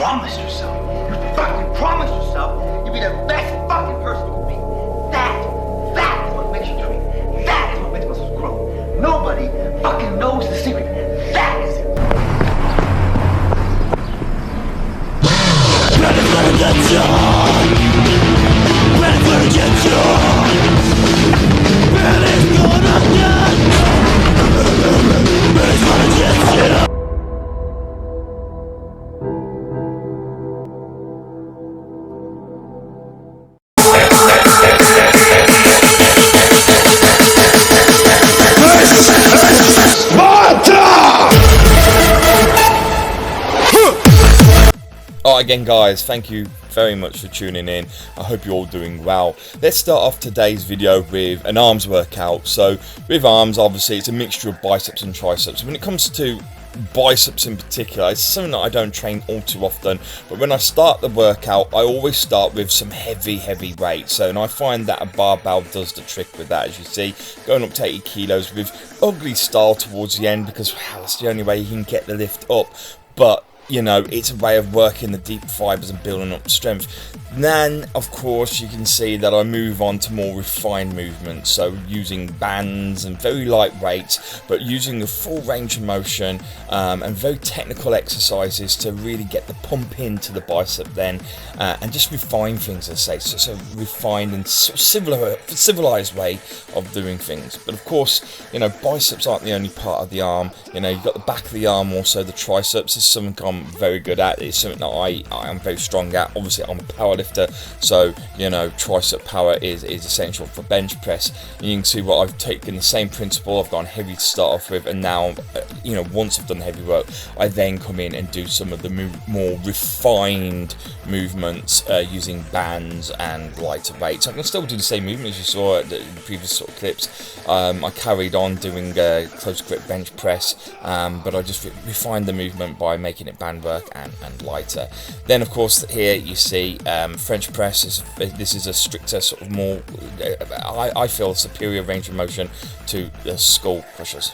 promised yourself. You fucking promised yourself you'd be the best fucking person you could be. That is what makes you train. That is what makes muscles grow. Nobody fucking knows the secret. That is it. Ready for the job. Ready for the job. Ready for the job. Ready for the job. Again guys, thank you very much for tuning in. I hope you're all doing well. Let's start off today's video with an arms workout. So with arms, obviously it's a mixture of biceps and triceps. When it comes to biceps in particular, it's something that I don't train all too often, but when I start the workout I always start with some heavy weights. And I find that a barbell does the trick with that, as you see, going up to 80 kilos with ugly style towards the end, because wow, that's the only way you can get the lift up. But you know, it's a way of working the deep fibers and building up strength. Then, of course, you can see that I move on to more refined movements. So using bands and very light weights, but using the full range of motion and very technical exercises to really get the pump into the bicep then, and just refine things, as I say. So it's a refined and sort of civilized way of doing things. But of course, you know, biceps aren't the only part of the arm. You know, you've got the back of the arm also, the triceps is something I'm very good at. It's something that I am very strong at. Obviously I'm a powerlifter, so you know, tricep power is essential for bench press. And you can see what I've taken the same principle. I've gone heavy to start off with, and now you know, once I've done the heavy work, I then come in and do some of the more refined movements using bands and lighter weights. I can still do the same movement as you saw at the previous sort of clips. I carried on doing close grip bench press, but I just refined the movement by making it band work and lighter. Then of course here you see French press. This is a stricter sort of more, I feel, superior range of motion to the skull crushers.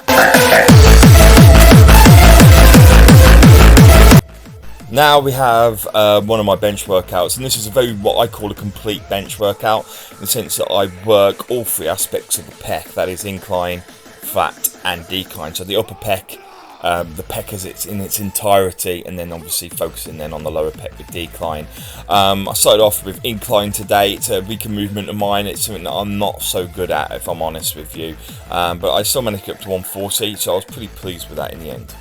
Now we have one of my bench workouts, and this is a very, what I call a complete bench workout, in the sense that I work all three aspects of the pec, that is incline, flat and decline. So the upper pec, the pec as it's in its entirety, and then obviously focusing then on the lower pec with decline. I started off with incline today. It's a weaker movement of mine. It's something that I'm not so good at, if I'm honest with you, but I still managed to get up to 140, so I was pretty pleased with that in the end.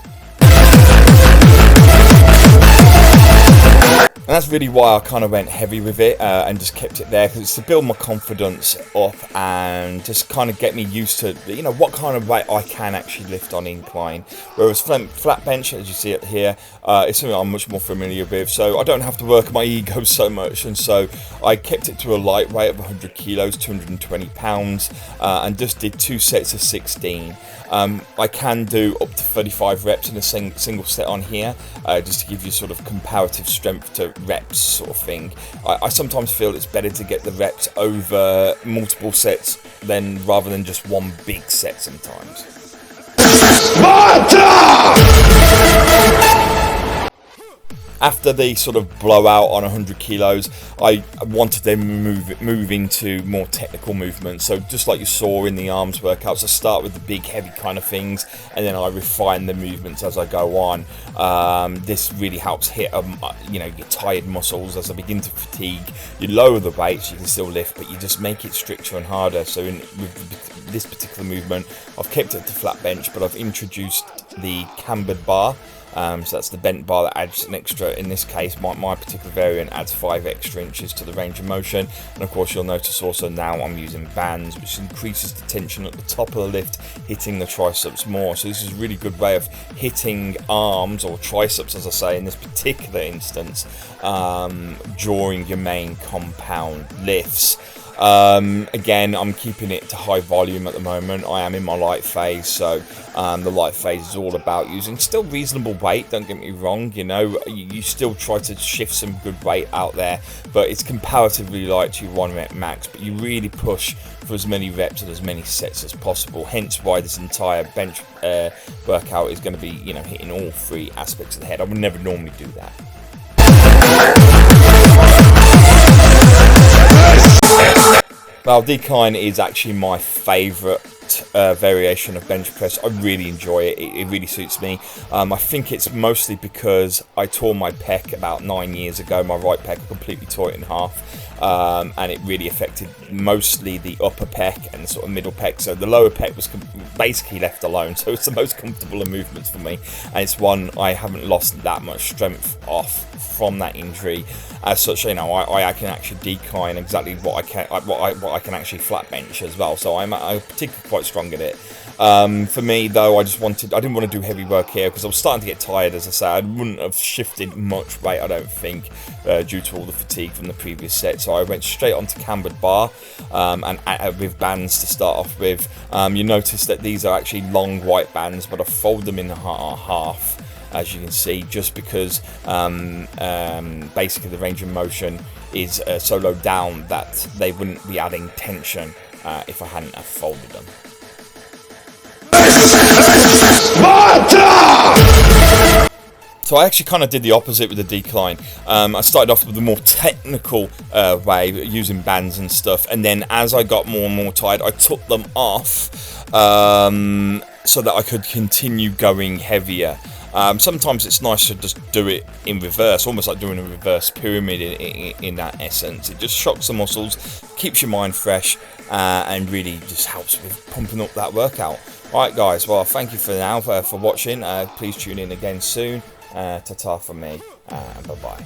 And that's really why I kind of went heavy with it and just kept it there, because it's to build my confidence up and just kind of get me used to, you know, what kind of weight I can actually lift on incline. Whereas flat bench, as you see it here, is something I'm much more familiar with, so I don't have to work my ego so much. And so I kept it to a light weight of 100 kilos, 220 pounds, and just did 2 sets of 16. I can do up to 35 reps in a single set on here, just to give you sort of comparative strength to reps sort of thing. I sometimes feel it's better to get the reps over multiple sets rather than just one big set sometimes. After the sort of blowout on 100 kilos, I wanted to move into more technical movements. So just like you saw in the arms workouts, I start with the big heavy kind of things, and then I refine the movements as I go on. This really helps hit you know, your tired muscles. As I begin to fatigue, you lower the weights, you can still lift, but you just make it stricter and harder. So with this particular movement, I've kept it to flat bench, but I've introduced the cambered bar. So that's the bent bar that adds an extra, in this case my particular variant adds 5 extra inches to the range of motion. And of course you'll notice also now I'm using bands, which increases the tension at the top of the lift, hitting the triceps more. So this is a really good way of hitting arms, or triceps as I say in this particular instance, during your main compound lifts. Again, I'm keeping it to high volume at the moment. I am in my light phase, so the light phase is all about using still reasonable weight, don't get me wrong. You know, you still try to shift some good weight out there, but it's comparatively light to your 1 rep max, but you really push for as many reps and as many sets as possible, hence why this entire bench workout is going to be, you know, hitting all 3 aspects of the head. I would never normally do that. Well, decline is actually my favourite variation of bench press. I really enjoy it. It really suits me. I think it's mostly because I tore my pec about 9 years ago. My right pec, I completely tore it in half, and it really affected mostly the upper pec and the sort of middle pec. So the lower pec was basically left alone. So it's the most comfortable of movements for me, and it's one I haven't lost that much strength off from that injury. As such, you know, I can actually decline exactly what I can actually flat bench as well. So I'm particularly quite strong at it. For me though, I didn't want to do heavy work here because I was starting to get tired. As I say, I wouldn't have shifted much weight, I don't think, due to all the fatigue from the previous set. So I went straight onto cambered bar, and with bands to start off with. You notice that these are actually long white bands, but I fold them in half, as you can see, just because basically the range of motion is so low down that they wouldn't be adding tension if I hadn't have folded them. So I actually kind of did the opposite with the decline. I started off with the more technical way, using bands and stuff, and then as I got more and more tired, I took them off so that I could continue going heavier. Sometimes it's nice to just do it in reverse, almost like doing a reverse pyramid in that essence. It just shocks the muscles, keeps your mind fresh, and really just helps with pumping up that workout. Alright guys, well thank you for now for watching. Please tune in again soon. Ta-ta from me, and bye-bye.